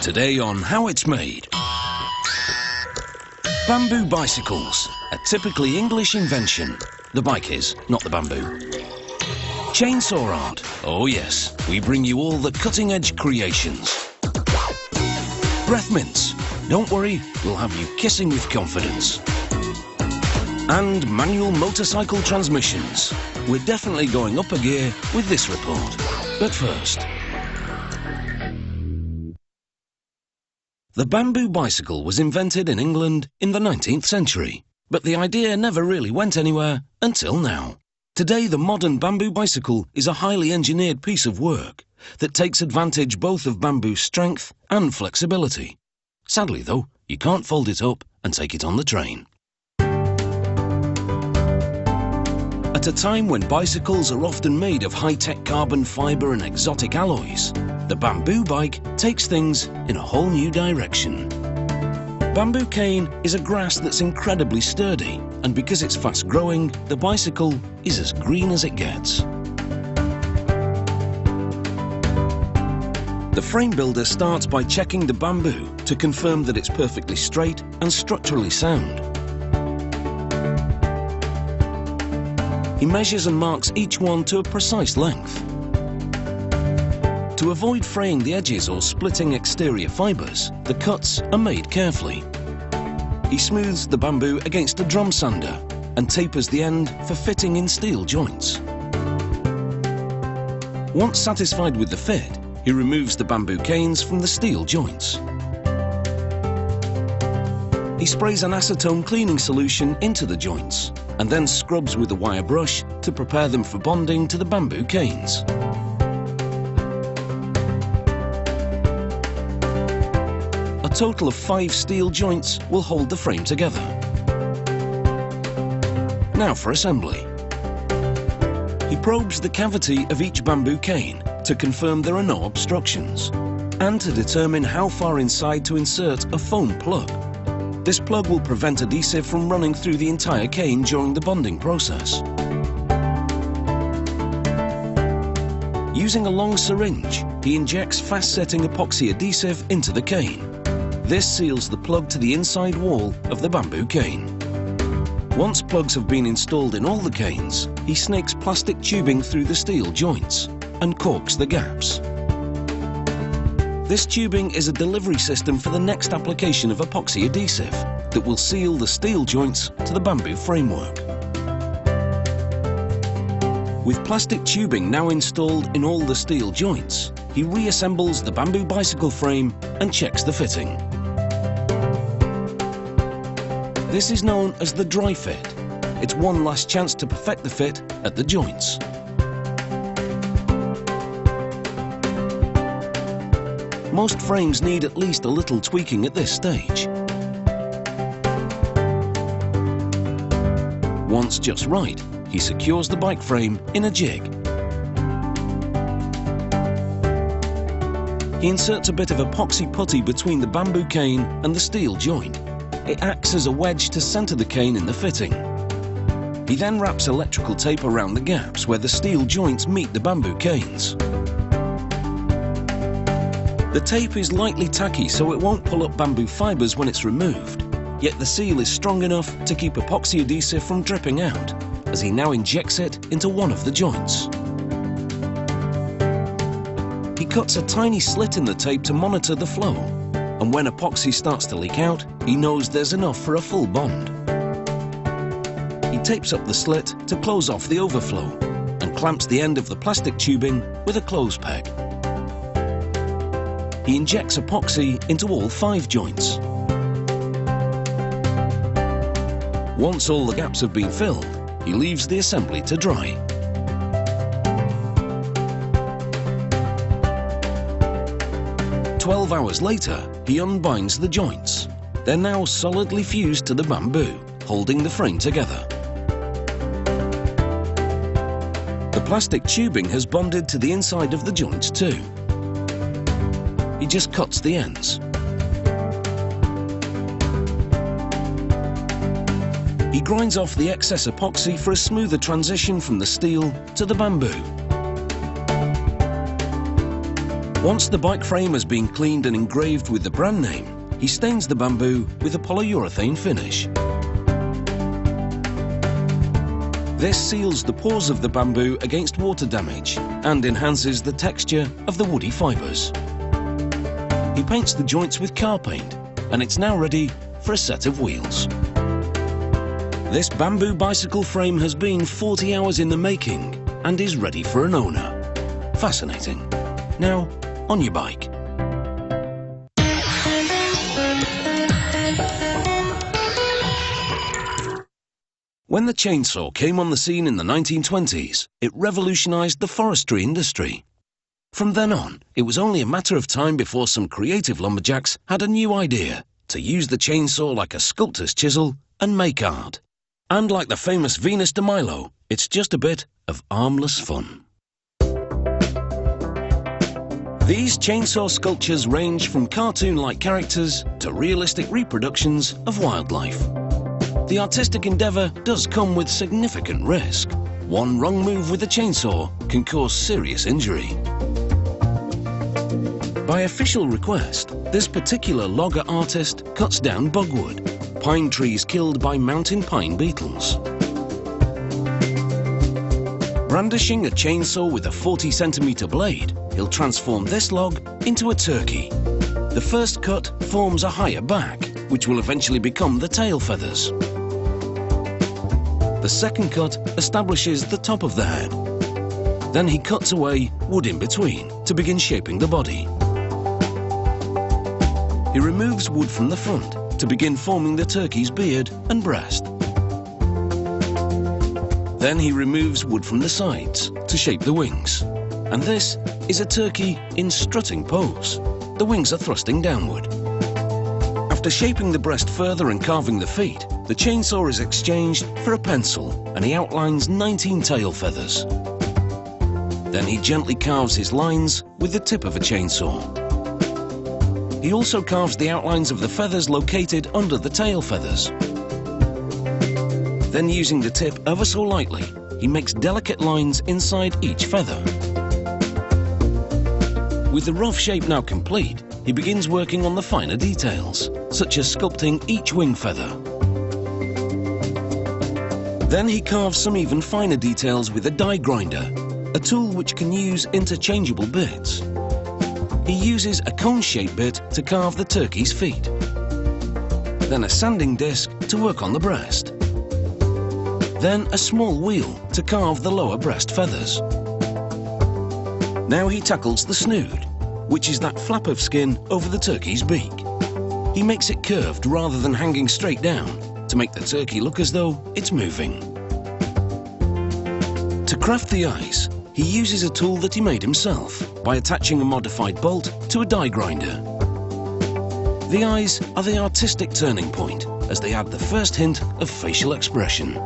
Today on How It's Made. Bamboo bicycles, a typically English invention. The bike is, not the bamboo. Chainsaw art. Oh yes, we bring you all the cutting-edge creations. Breath mints. Don't worry, we'll have you kissing with confidence. And manual motorcycle transmissions. We're definitely going up a gear with this report. But first, the bamboo bicycle was invented in England in the 19th century, but the idea never really went anywhere until now. Today, the modern bamboo bicycle is a highly engineered piece of work that takes advantage both of bamboo's strength and flexibility. Sadly though, you can't fold it up and take it on the train. At a time when bicycles are often made of high-tech carbon fibre and exotic alloys, the bamboo bike takes things in a whole new direction. Bamboo cane is a grass that's incredibly sturdy, and because it's fast-growing, the bicycle is as green as it gets. The frame builder starts by checking the bamboo to confirm that it's perfectly straight and structurally sound. He measures and marks each one to a precise length. To avoid fraying the edges or splitting exterior fibres, the cuts are made carefully. He smooths the bamboo against a drum sander and tapers the end for fitting in steel joints. Once satisfied with the fit, he removes the bamboo canes from the steel joints. He sprays an acetone cleaning solution into the joints and then scrubs with a wire brush to prepare them for bonding to the bamboo canes. A total of 5 steel joints will hold the frame together. Now for assembly. He probes the cavity of each bamboo cane to confirm there are no obstructions and to determine how far inside to insert a foam plug. This plug will prevent adhesive from running through the entire cane during the bonding process. Using a long syringe, he injects fast-setting epoxy adhesive into the cane. This seals the plug to the inside wall of the bamboo cane. Once plugs have been installed in all the canes, he snakes plastic tubing through the steel joints and corks the gaps. This tubing is a delivery system for the next application of epoxy adhesive that will seal the steel joints to the bamboo framework. With plastic tubing now installed in all the steel joints, he reassembles the bamboo bicycle frame and checks the fitting. This is known as the dry fit. It's one last chance to perfect the fit at the joints. Most frames need at least a little tweaking at this stage. Once just right, he secures the bike frame in a jig. He inserts a bit of epoxy putty between the bamboo cane and the steel joint. It acts as a wedge to center the cane in the fitting. He then wraps electrical tape around the gaps where the steel joints meet the bamboo canes. The tape is lightly tacky so it won't pull up bamboo fibres when it's removed, yet the seal is strong enough to keep epoxy adhesive from dripping out, as he now injects it into one of the joints. He cuts a tiny slit in the tape to monitor the flow, and when epoxy starts to leak out, he knows there's enough for a full bond. He tapes up the slit to close off the overflow and clamps the end of the plastic tubing with a clothes peg. He injects epoxy into all 5 joints. Once all the gaps have been filled, he leaves the assembly to dry. "12 hours later, he unbinds the joints. They're now solidly fused to the bamboo, holding the frame together. The plastic tubing has bonded to the inside of the joints too. He just cuts the ends. He grinds off the excess epoxy for a smoother transition from the steel to the bamboo. Once the bike frame has been cleaned and engraved with the brand name, he stains the bamboo with a polyurethane finish. This seals the pores of the bamboo against water damage and enhances the texture of the woody fibres. He paints the joints with car paint, and it's now ready for a set of wheels. This bamboo bicycle frame has been 40 hours in the making and is ready for an owner. Fascinating. Now, on your bike. When the chainsaw came on the scene in the 1920s, it revolutionized the forestry industry. From then on, it was only a matter of time before some creative lumberjacks had a new idea: to use the chainsaw like a sculptor's chisel and make art. And like the famous Venus de Milo, it's just a bit of armless fun. These chainsaw sculptures range from cartoon-like characters to realistic reproductions of wildlife. The artistic endeavour does come with significant risk. One wrong move with a chainsaw can cause serious injury. By official request, this particular logger artist cuts down bogwood, pine trees killed by mountain pine beetles. Brandishing a chainsaw with a 40-centimetre blade, he'll transform this log into a turkey. The first cut forms a higher back, which will eventually become the tail feathers. The second cut establishes the top of the head. Then he cuts away wood in between to begin shaping the body. He removes wood from the front to begin forming the turkey's beard and breast. Then he removes wood from the sides to shape the wings. And this is a turkey in strutting pose. The wings are thrusting downward. After shaping the breast further and carving the feet, the chainsaw is exchanged for a pencil and he outlines 19 tail feathers. Then he gently carves his lines with the tip of a chainsaw. He also carves the outlines of the feathers located under the tail feathers. Then, using the tip ever so lightly, he makes delicate lines inside each feather. With the rough shape now complete, he begins working on the finer details, such as sculpting each wing feather. Then he carves some even finer details with a die grinder, a tool which can use interchangeable bits. He uses a cone-shaped bit to carve the turkey's feet. Then a sanding disc to work on the breast. Then a small wheel to carve the lower breast feathers. Now he tackles the snood, which is that flap of skin over the turkey's beak. He makes it curved rather than hanging straight down to make the turkey look as though it's moving. To craft the eyes, he uses a tool that he made himself by attaching a modified bolt to a die grinder. The eyes are the artistic turning point as they add the first hint of facial expression.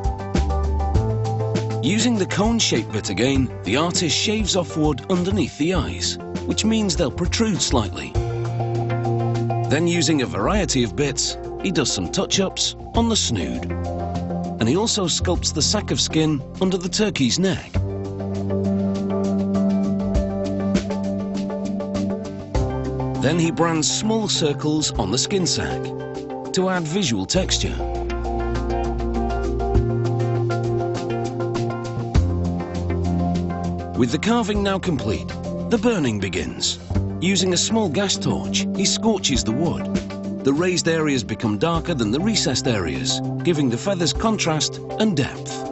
Using the cone-shaped bit again, the artist shaves off wood underneath the eyes, which means they'll protrude slightly. Then, using a variety of bits, he does some touch-ups on the snood. And he also sculpts the sack of skin under the turkey's neck. Then he brands small circles on the skin sack to add visual texture. With the carving now complete, the burning begins. Using a small gas torch, he scorches the wood. The raised areas become darker than the recessed areas, giving the feathers contrast and depth.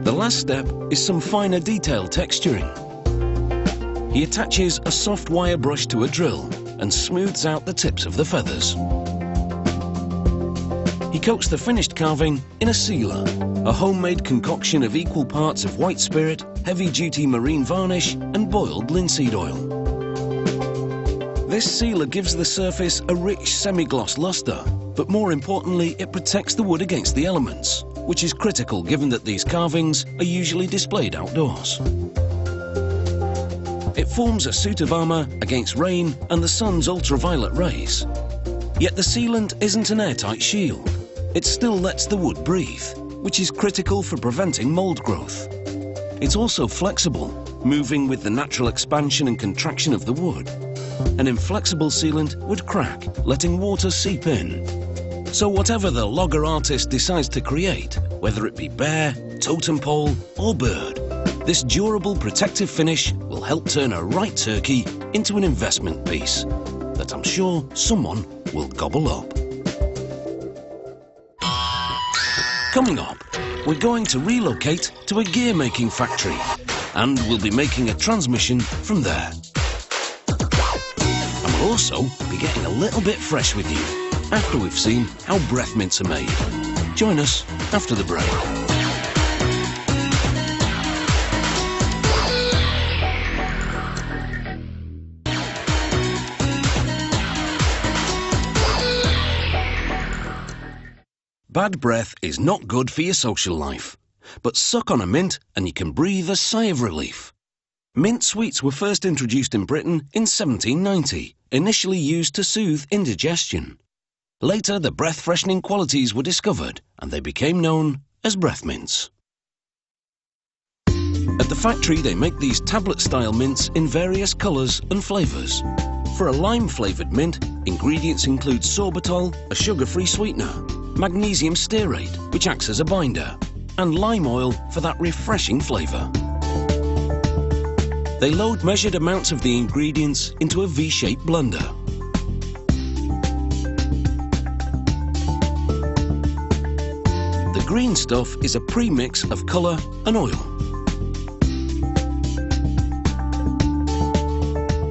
The last step is some finer detail texturing. He attaches a soft wire brush to a drill and smooths out the tips of the feathers. He coats the finished carving in a sealer, a homemade concoction of equal parts of white spirit, heavy-duty marine varnish and boiled linseed oil. This sealer gives the surface a rich semi-gloss luster, but more importantly, it protects the wood against the elements, which is critical given that these carvings are usually displayed outdoors. It forms a suit of armour against rain and the sun's ultraviolet rays. Yet the sealant isn't an airtight shield. It still lets the wood breathe, which is critical for preventing mould growth. It's also flexible, moving with the natural expansion and contraction of the wood. An inflexible sealant would crack, letting water seep in. So whatever the logger artist decides to create, whether it be bear, totem pole or bird, this durable protective finish will help turn a right turkey into an investment piece that I'm sure someone will gobble up. Coming up, we're going to relocate to a gear making factory and we'll be making a transmission from there. And we'll also be getting a little bit fresh with you after we've seen how breath mints are made. Join us after the break. Bad breath is not good for your social life, but suck on a mint and you can breathe a sigh of relief. Mint sweets were first introduced in Britain in 1790, initially used to soothe indigestion. Later, the breath-freshening qualities were discovered and they became known as breath mints. At the factory, they make these tablet-style mints in various colours and flavours. For a lime-flavoured mint, ingredients include sorbitol, a sugar-free sweetener, magnesium stearate, which acts as a binder, and lime oil for that refreshing flavour. They load measured amounts of the ingredients into a V-shaped blender. The green stuff is a pre-mix of colour and oil.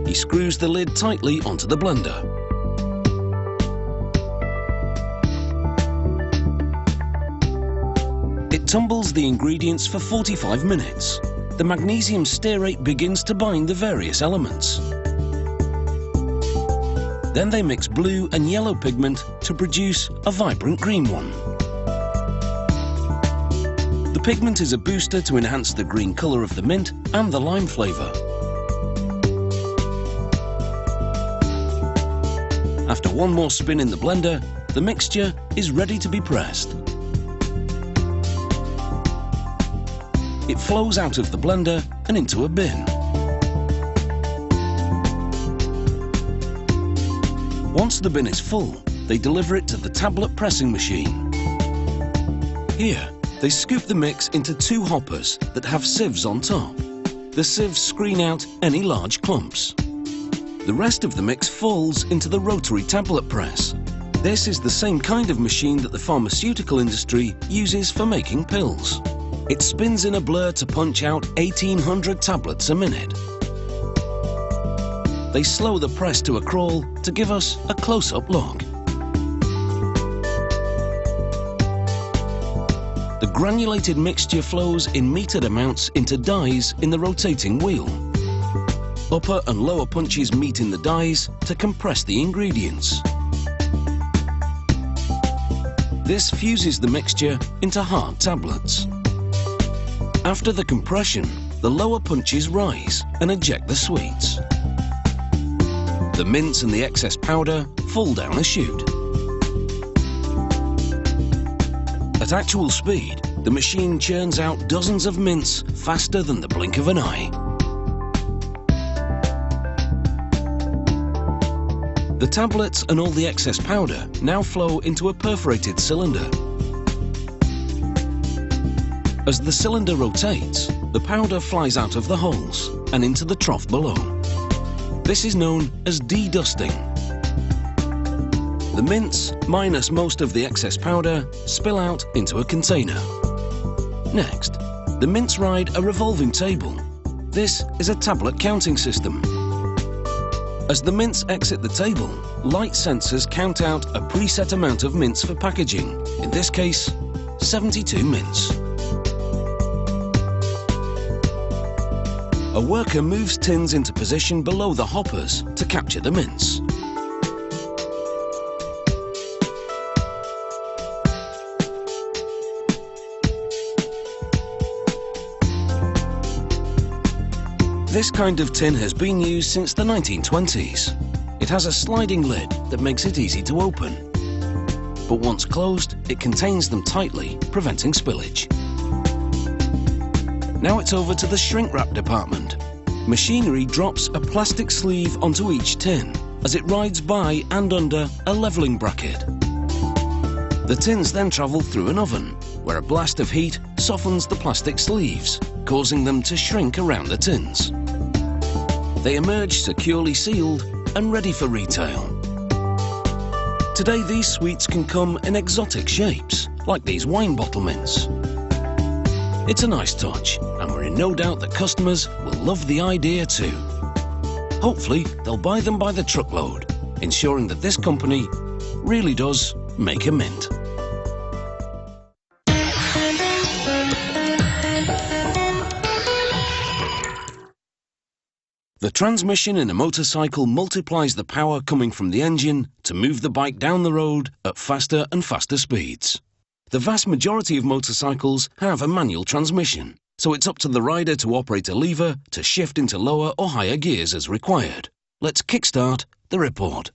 He screws the lid tightly onto the blender. It tumbles the ingredients for 45 minutes. The magnesium stearate begins to bind the various elements. Then they mix blue and yellow pigment to produce a vibrant green one. The pigment is a booster to enhance the green colour of the mint and the lime flavour. After one more spin in the blender, the mixture is ready to be pressed. It flows out of the blender and into a bin. Once the bin is full, they deliver it to the tablet pressing machine. Here, they scoop the mix into two hoppers that have sieves on top. The sieves screen out any large clumps. The rest of the mix falls into the rotary tablet press. This is the same kind of machine that the pharmaceutical industry uses for making pills. It spins in a blur to punch out 1,800 tablets a minute. They slow the press to a crawl to give us a close-up look. The granulated mixture flows in metered amounts into dies in the rotating wheel. Upper and lower punches meet in the dies to compress the ingredients. This fuses the mixture into hard tablets. After the compression, the lower punches rise and eject the sweets. The mints and the excess powder fall down a chute. At actual speed, the machine churns out dozens of mints faster than the blink of an eye. The tablets and all the excess powder now flow into a perforated cylinder. As the cylinder rotates, the powder flies out of the holes and into the trough below. This is known as de-dusting. The mints, minus most of the excess powder, spill out into a container. Next, the mints ride a revolving table. This is a tablet counting system. As the mints exit the table, light sensors count out a preset amount of mints for packaging, in this case, 72 mints. A worker moves tins into position below the hoppers to capture the mints. This kind of tin has been used since the 1920s. It has a sliding lid that makes it easy to open. But once closed, it contains them tightly, preventing spillage. Now it's over to the shrink wrap department. Machinery drops a plastic sleeve onto each tin as it rides by and under a levelling bracket. The tins then travel through an oven, where a blast of heat softens the plastic sleeves, causing them to shrink around the tins. They emerge securely sealed and ready for retail. Today these sweets can come in exotic shapes, like these wine bottle mints. It's a nice touch, and we're in no doubt that customers will love the idea too. Hopefully they'll buy them by the truckload, ensuring that this company really does make a mint. The transmission in a motorcycle multiplies the power coming from the engine to move the bike down the road at faster and faster speeds. The vast majority of motorcycles have a manual transmission, so it's up to the rider to operate a lever to shift into lower or higher gears as required. Let's kickstart the report.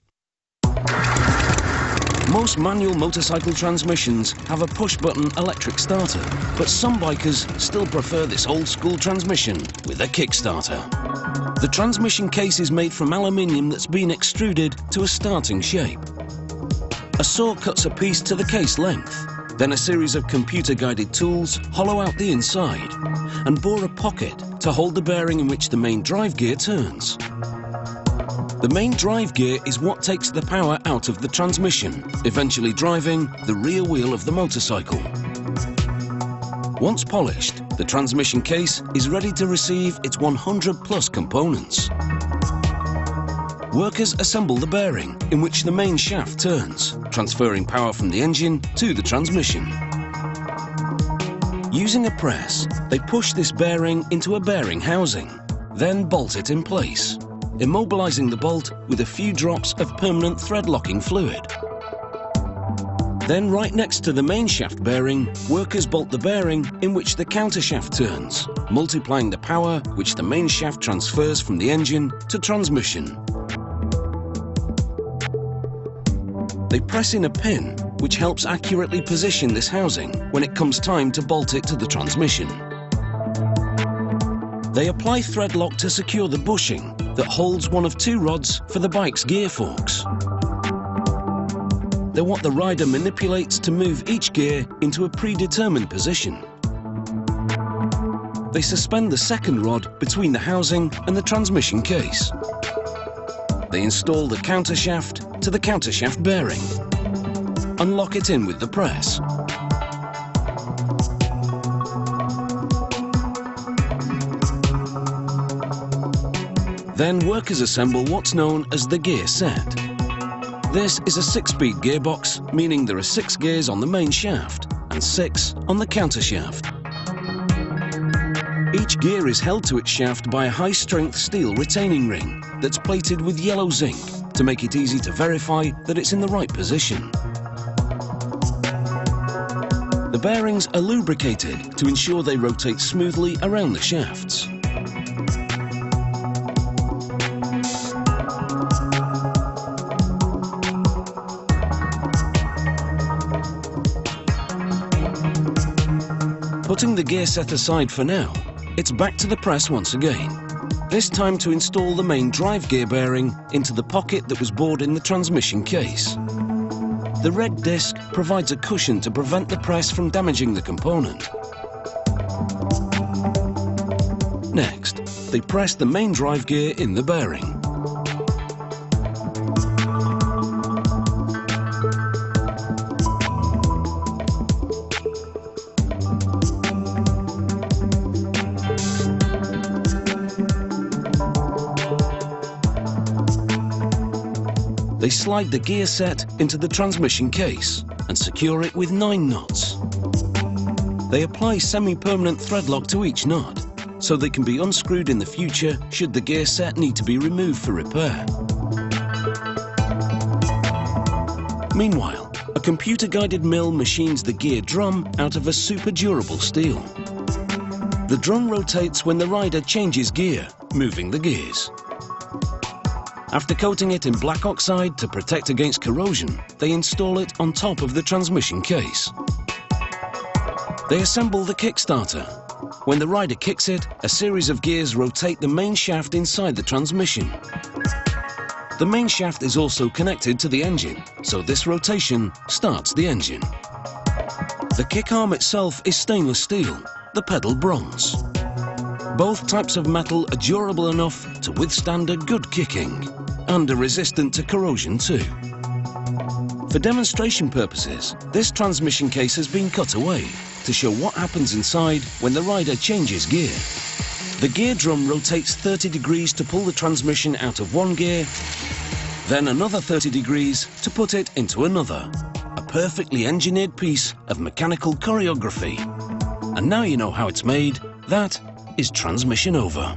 Most manual motorcycle transmissions have a push-button electric starter, but some bikers still prefer this old-school transmission with a kickstarter. The transmission case is made from aluminium that's been extruded to a starting shape. A saw cuts a piece to the case length. Then a series of computer-guided tools hollow out the inside and bore a pocket to hold the bearing in which the main drive gear turns. The main drive gear is what takes the power out of the transmission, eventually driving the rear wheel of the motorcycle. Once polished, the transmission case is ready to receive its 100+ components. Workers assemble the bearing in which the main shaft turns, transferring power from the engine to the transmission. Using a press, they push this bearing into a bearing housing, then bolt it in place, immobilizing the bolt with a few drops of permanent thread-locking fluid. Then right next to the main shaft bearing, workers bolt the bearing in which the countershaft turns, multiplying the power which the main shaft transfers from the engine to transmission. They press in a pin, which helps accurately position this housing when it comes time to bolt it to the transmission. They apply thread lock to secure the bushing that holds one of two rods for the bike's gear forks. They're what the rider manipulates to move each gear into a predetermined position. They suspend the second rod between the housing and the transmission case. They install the countershaft to the countershaft bearing. Unlock it in with the press. Then workers assemble what's known as the gear set. This is a 6-speed gearbox, meaning there are 6 gears on the main shaft and 6 on the countershaft. Each gear is held to its shaft by a high-strength steel retaining ring that's plated with yellow zinc to make it easy to verify that it's in the right position. The bearings are lubricated to ensure they rotate smoothly around the shafts. Putting the gear set aside for now, it's back to the press once again, this time to install the main drive gear bearing into the pocket that was bored in the transmission case. The red disc provides a cushion to prevent the press from damaging the component. Next, they press the main drive gear in the bearing. They slide the gear set into the transmission case and secure it with 9 knots. They apply semi-permanent thread lock to each knot, so they can be unscrewed in the future should the gear set need to be removed for repair. Meanwhile, a computer-guided mill machines the gear drum out of a super durable steel. The drum rotates when the rider changes gear, moving the gears. After coating it in black oxide to protect against corrosion, they install it on top of the transmission case. They assemble the kickstarter. When the rider kicks it, a series of gears rotate the main shaft inside the transmission. The main shaft is also connected to the engine, so this rotation starts the engine. The kick arm itself is stainless steel, the pedal bronze. Both types of metal are durable enough to withstand a good kicking and are resistant to corrosion too. For demonstration purposes, this transmission case has been cut away to show what happens inside when the rider changes gear. The gear drum rotates 30 degrees to pull the transmission out of one gear, then another 30 degrees to put it into another. A perfectly engineered piece of mechanical choreography. And now you know how it's made. That is transmission over.